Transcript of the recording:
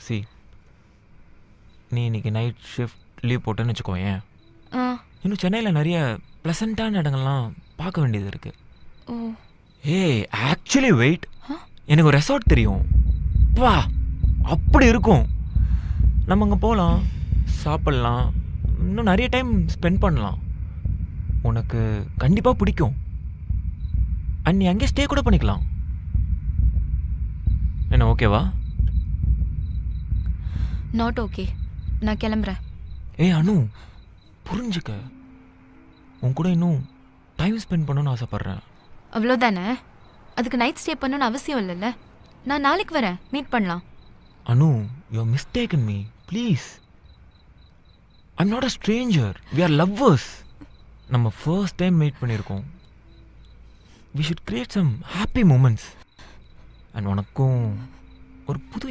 C நீ இன்னைக்கு night shift leave போட்டேன்னு வச்சுக்கோயேன், ஆ. இன்னும் சென்னையில் நிறைய ப்ளசண்ட்டான இடங்கள்லாம் பார்க்க வேண்டியது இருக்குது. ஓ. ஏய் ஆக்சுவலி வெயிட், எனக்கு ஒரு ரெசார்ட் தெரியும். வா, அப்படி இருக்கும். நம்ம அங்கே போகலாம், சாப்பிட்லாம், இன்னும் நிறைய டைம் ஸ்பெண்ட் பண்ணலாம். உனக்கு கண்டிப்பாக பிடிக்கும். அண்ட் நீ அங்கே ஸ்டே கூட பண்ணிக்கலாம். என்ன ஓகேவா? Not okay. நான் கிளம்புறேன். ஏய் அனு, புரிஞ்சுக்க. உன் கூட இன்னும் டைம் ஸ்பெண்ட் பண்ணணும்னு ஆசைப்பட்றேன். அவ்வளோதானே? அதுக்கு நைட் ஸ்டே பண்ணணும்னு அவசியம் இல்லைல்ல. நான் நாளைக்கு வரேன், மீட் பண்ணலாம். Anu, you are mistaken me please. I am not a stranger, we are lovers. நம்ம ஃபர்ஸ்ட் டைம் மீட் பண்ணியிருக்கோம். We should create some happy moments. And உனக்கும் ஒரு புது